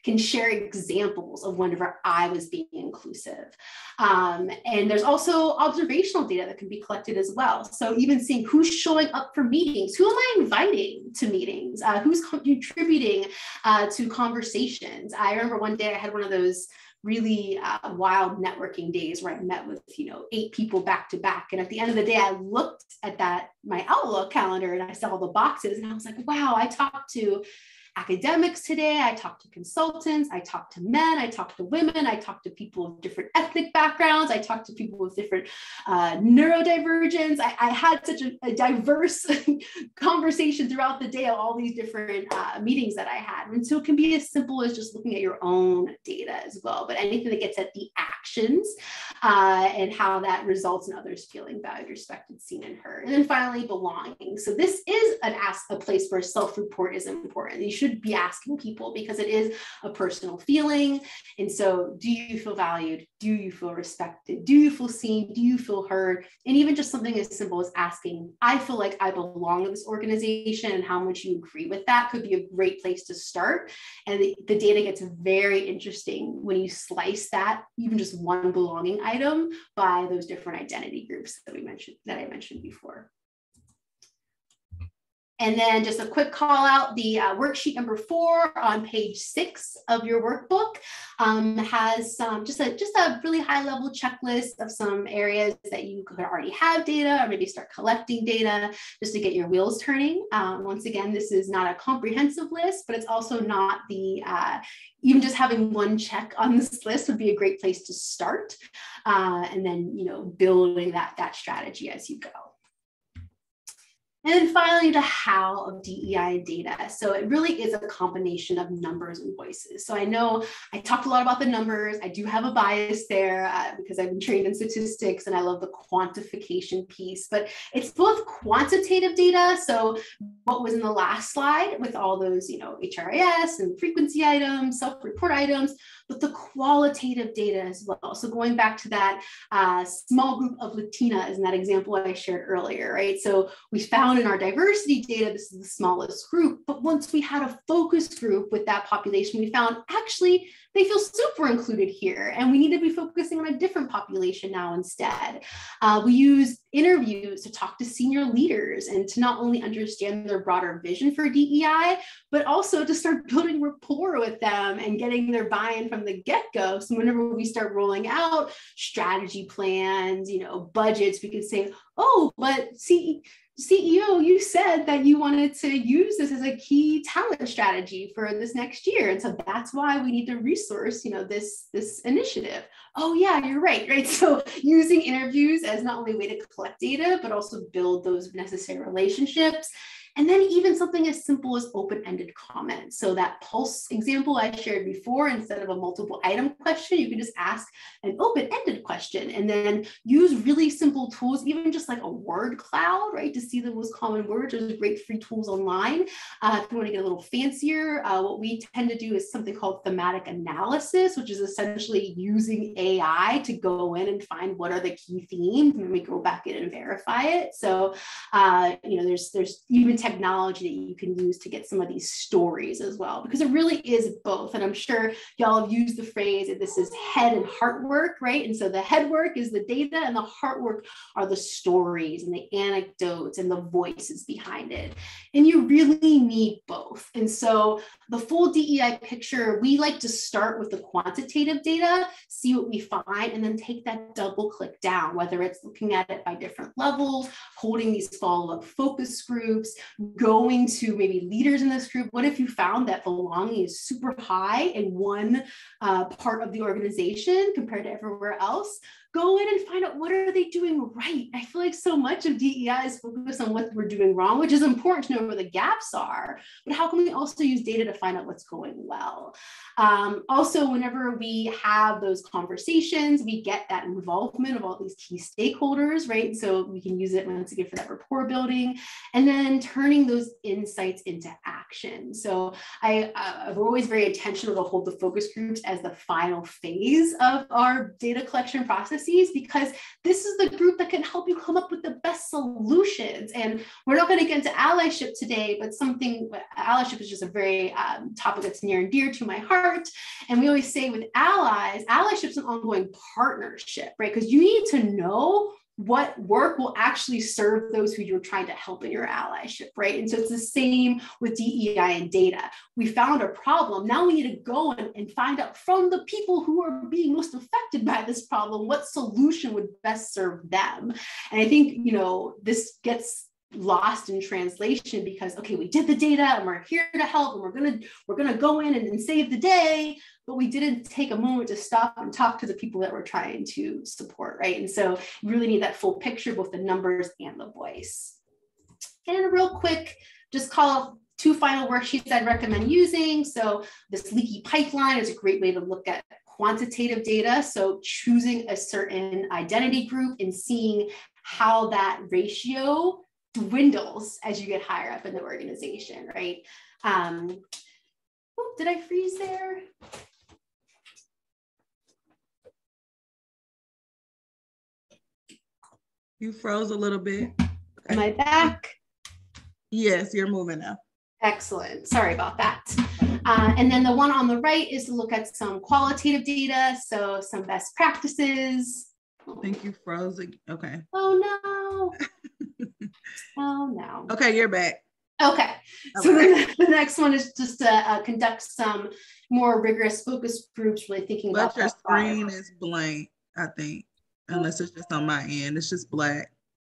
can share examples of whenever I was being inclusive. And there's also observational data that can be collected as well. So even seeing who's showing up for meetings, who am I inviting to meetings, who's contributing to conversations. I remember one day I had one of those really wild networking days where I met with 8 people back to back, and at the end of the day I looked at my Outlook calendar and I saw all the boxes and I was like, wow, I talked to academics today, I talked to consultants, I talked to men, I talked to women, I talked to people with different ethnic backgrounds, I talked to people with different neurodivergence. I had such a diverse conversation throughout the day of all these different meetings that I had. And so it can be as simple as just looking at your own data as well, but anything that gets at the actions and how that results in others feeling valued, respected, seen, and heard. And then finally, belonging. So this is a place where self-report is important. You should be asking people because it is a personal feeling. And so do you feel valued? Do you feel respected? Do you feel seen? Do you feel heard? And even just something as simple as asking, I feel like I belong to this organization, and how much you agree with that could be a great place to start. And the data gets very interesting when you slice that, even just one belonging item, by those different identity groups that I mentioned before. And then just a quick call out, the worksheet number 4 on page 6 of your workbook has some, just a really high level checklist of some areas that you could already have data or maybe start collecting data just to get your wheels turning. Once again, this is not a comprehensive list, but it's also not the, even just having one check on this list would be a great place to start. And then, building that strategy as you go. And then finally, the how of DEI data. So it really is a combination of numbers and voices. So I know I talked a lot about the numbers. I do have a bias there because I've been trained in statistics and I love the quantification piece, but it's both quantitative data. So what was in the last slide with all those, HRIS and frequency items, self-report items, but the qualitative data as well. So going back to that small group of Latinas in that example I shared earlier, right? So we found in our diversity data, this is the smallest group, but once we had a focus group with that population, we found actually they feel super included here and we need to be focusing on a different population now instead. We use interviews to talk to senior leaders and to not only understand their broader vision for DEI, but also to start building rapport with them and getting their buy-in from the get-go. So whenever we start rolling out strategy plans, budgets, we can say, oh, but CEO, you said that you wanted to use this as a key talent strategy for this next year. And so that's why we need to resource, this initiative. Oh yeah, you're right. So using interviews as not only a way to collect data, but also build those necessary relationships. And then even something as simple as open-ended comments. So that pulse example I shared before, instead of a multiple item question, you can just ask an open-ended question and then use really simple tools, even just like a word cloud, right? To see the most common words. There's great free tools online. If you want to get a little fancier, what we tend to do is something called thematic analysis, which is essentially using AI to go in and find what are the key themes, and then we go back in and verify it. So, there's even technology that you can use to get some of these stories as well, because it really is both. And I'm sure y'all have used the phrase that this is head and heart work, right? And so the head work is the data and the heart work are the stories and the anecdotes and the voices behind it. And you really need both. And so the full DEI picture, we like to start with the quantitative data, see what we find, and then take that double click down, whether it's looking at it by different levels, holding these follow-up focus groups, going to maybe leaders in this group. What if you found that belonging is super high in one part of the organization compared to everywhere else? Go in and find out what are they doing right. I feel like so much of DEI is focused on what we're doing wrong, which is important to know where the gaps are, but how can we also use data to find out what's going well? Also, whenever we have those conversations, we get that involvement of all these key stakeholders, right? So we can use it once again for that rapport building, and then turning those insights into action. So I'm always very intentional to hold the focus groups as the final phase of our data collection process, because this is the group that can help you come up with the best solutions. And we're not going to get into allyship today, but allyship is just a very topic that's near and dear to my heart. And we always say with allies, allyship is an ongoing partnership, right? Because you need to know what work will actually serve those who you're trying to help in your allyship, right? And so it's the same with DEI and data. We found a problem. Now we need to go and find out from the people who are being most affected by this problem, what solution would best serve them. And I think, this gets lost in translation because, okay, we did the data and we're here to help and we're gonna go in and save the day, but we didn't take a moment to stop and talk to the people that we're trying to support, right? And so you really need that full picture, both the numbers and the voice. And real quick, just call out 2 final worksheets I'd recommend using. So this leaky pipeline is a great way to look at quantitative data. So choosing a certain identity group and seeing how that ratio dwindles as you get higher up in the organization, right? Did I freeze there? You froze a little bit. Okay. Am I back? Yes, you're moving now. Excellent. Sorry about that. And then the one on the right is to look at some qualitative data, so some best practices. I think you froze. Okay. Oh no. Oh no. Okay, you're back. Okay. So the next one is just to conduct some more rigorous focus groups, really thinking about your screen is blank, I think, unless it's just on my end. It's just black.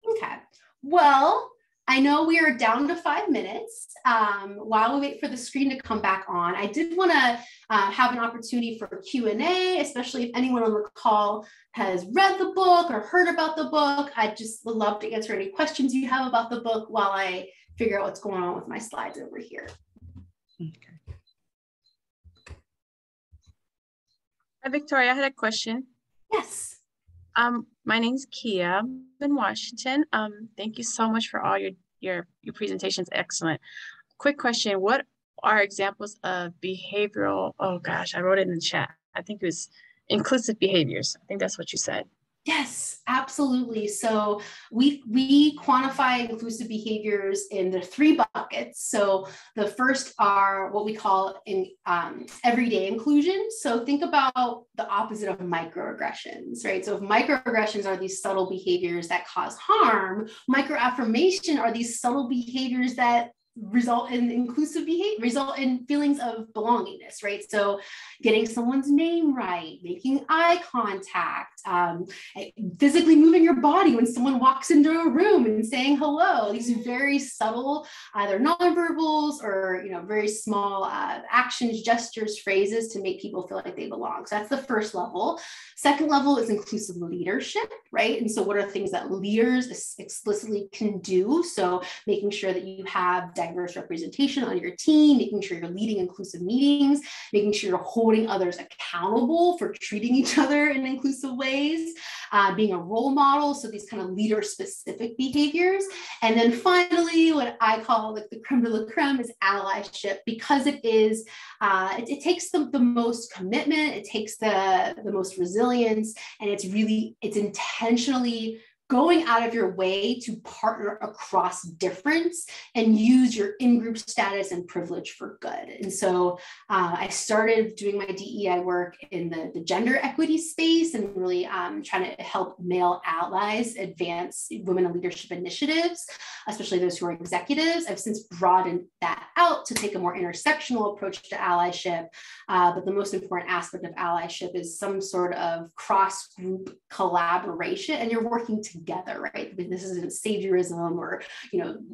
Okay. Well, I know we are down to 5 minutes. While we wait for the screen to come back on, I did want to have an opportunity for Q&A, especially if anyone on the call has read the book or heard about the book. I just would love to answer any questions you have about the book while I figure out what's going on with my slides over here. Okay. Hi, Victoria, I had a question. Yes. My name's Kia. I'm in Washington. Thank you so much for all your presentations. Excellent. Quick question. What are examples of behavioral, oh gosh, I wrote it in the chat. I think it was inclusive behaviors. I think that's what you said. Yes, absolutely. So we quantify inclusive behaviors in the 3 buckets. So the first are what we call everyday inclusion. So think about the opposite of microaggressions, right? So if microaggressions are these subtle behaviors that cause harm, microaffirmation are these subtle behaviors that result in inclusive behavior, result in feelings of belongingness, right? So getting someone's name right, making eye contact, physically moving your body when someone walks into a room and saying hello. These are very subtle, either nonverbals or very small actions, gestures, phrases to make people feel like they belong. So that's the first level. Second level is inclusive leadership, right? And so what are things that leaders explicitly can do? So making sure that you have diverse representation on your team, making sure you're leading inclusive meetings, making sure you're holding others accountable for treating each other in inclusive ways, being a role model. So these kind of leader specific behaviors. And then finally, what I call like the creme de la creme is allyship, because it is, it takes the most commitment, it takes the most resilience, and it's intentionally going out of your way to partner across difference and use your in-group status and privilege for good. And so I started doing my DEI work in the gender equity space and really trying to help male allies advance women in leadership initiatives, especially those who are executives. I've since broadened that out to take a more intersectional approach to allyship. But the most important aspect of allyship is some sort of cross-group collaboration, and you're working together, right? This isn't saviorism or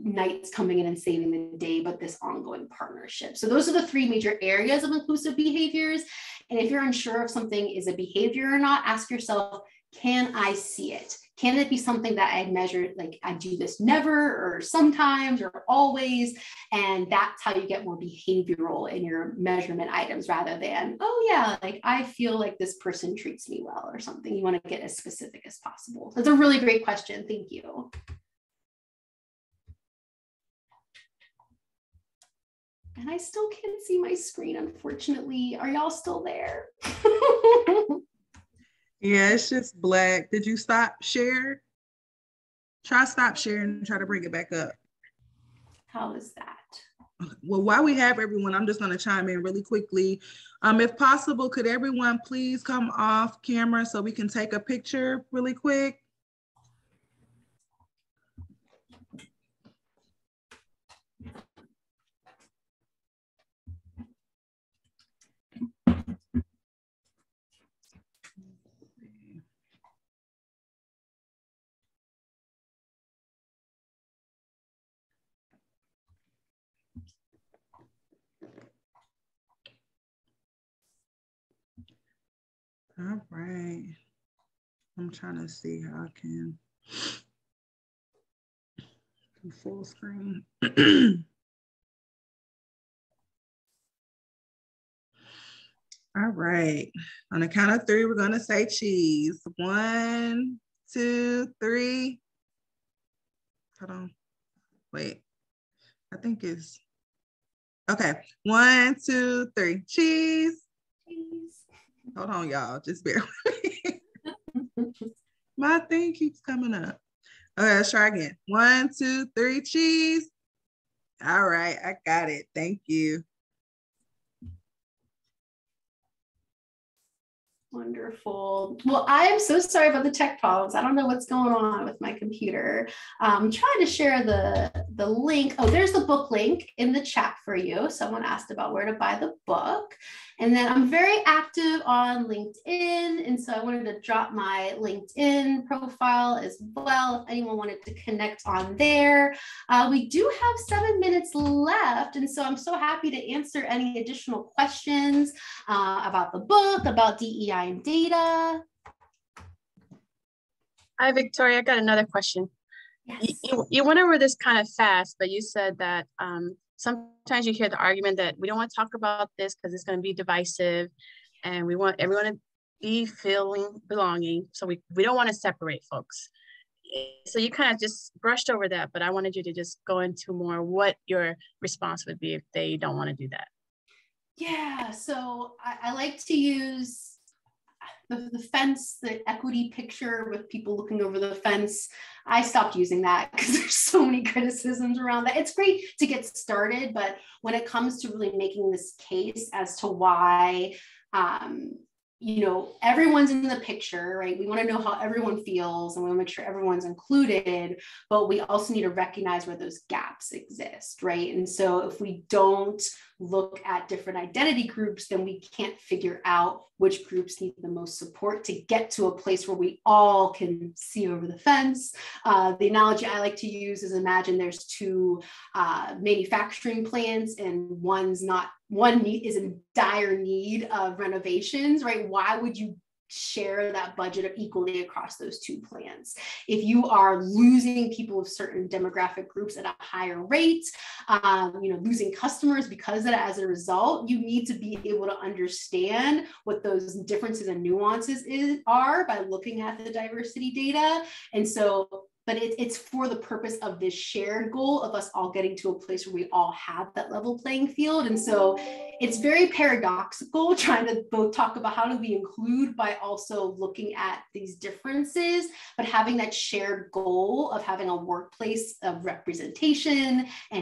knights coming in and saving the day, but this ongoing partnership. So those are the 3 major areas of inclusive behaviors. And if you're unsure if something is a behavior or not, ask yourself, can I see it? Can it be something that I measure, like I do this never or sometimes or always? And that's how you get more behavioral in your measurement items rather than, oh yeah, like I feel like this person treats me well or something. You want to get as specific as possible. That's a really great question. Thank you. And I still can't see my screen, unfortunately. Are y'all still there? Yeah, it's just black. Did you stop share? Try stop sharing and try to bring it back up. How is that? Well, while we have everyone, I'm just going to chime in really quickly. If possible, could everyone please come off camera so we can take a picture really quick? All right. I'm trying to see how I can do full screen. All right. On the count of 3, we're going to say cheese. 1, 2, 3. Hold on. Wait. I think it's okay. 1, 2, 3. Cheese. Cheese. Hold on, y'all. Just bear with me. My thing keeps coming up. Okay, let's try again. 1, 2, 3. Cheese. All right, I got it. Thank you. Wonderful. Well, I am so sorry about the tech problems. I don't know what's going on with my computer. I'm trying to share the the link. Oh, there's the book link in the chat for you. Someone asked about where to buy the book. And then I'm very active on LinkedIn. And so I wanted to drop my LinkedIn profile as well, if anyone wanted to connect on there. We do have 7 minutes left. And so I'm so happy to answer any additional questions about the book, about DEI and data. Hi, Victoria. I got another question. Yes. You went over this kind of fast, but you said that sometimes you hear the argument that we don't want to talk about this because it's going to be divisive, and we want everyone to be feeling belonging. So we don't want to separate folks. So you kind of just brushed over that, but I wanted you to just go into more what your response would be if they don't want to do that. Yeah, so I like to use the fence, the equity picture with people looking over the fence. I stopped using that because there's so many criticisms around that. It's great to get started, but when it comes to really making this case as to why, you know, everyone's in the picture, right? We want to know how everyone feels and we want to make sure everyone's included, but we also need to recognize where those gaps exist, right? And so if we don't look at different identity groups, then we can't figure out which groups need the most support to get to a place where we all can see over the fence. The analogy I like to use is, imagine there's two manufacturing plants and one is in dire need of renovations, right? Why would you share that budget equally across those two plans? If you are losing people of certain demographic groups at a higher rate, you know, losing customers because of that as a result, you need to be able to understand what those differences and nuances are by looking at the diversity data. And so, but it's for the purpose of this shared goal of us all getting to a place where we all have that level playing field. And so it's very paradoxical trying to both talk about how do we include by also looking at these differences, but having that shared goal of having a workplace of representation and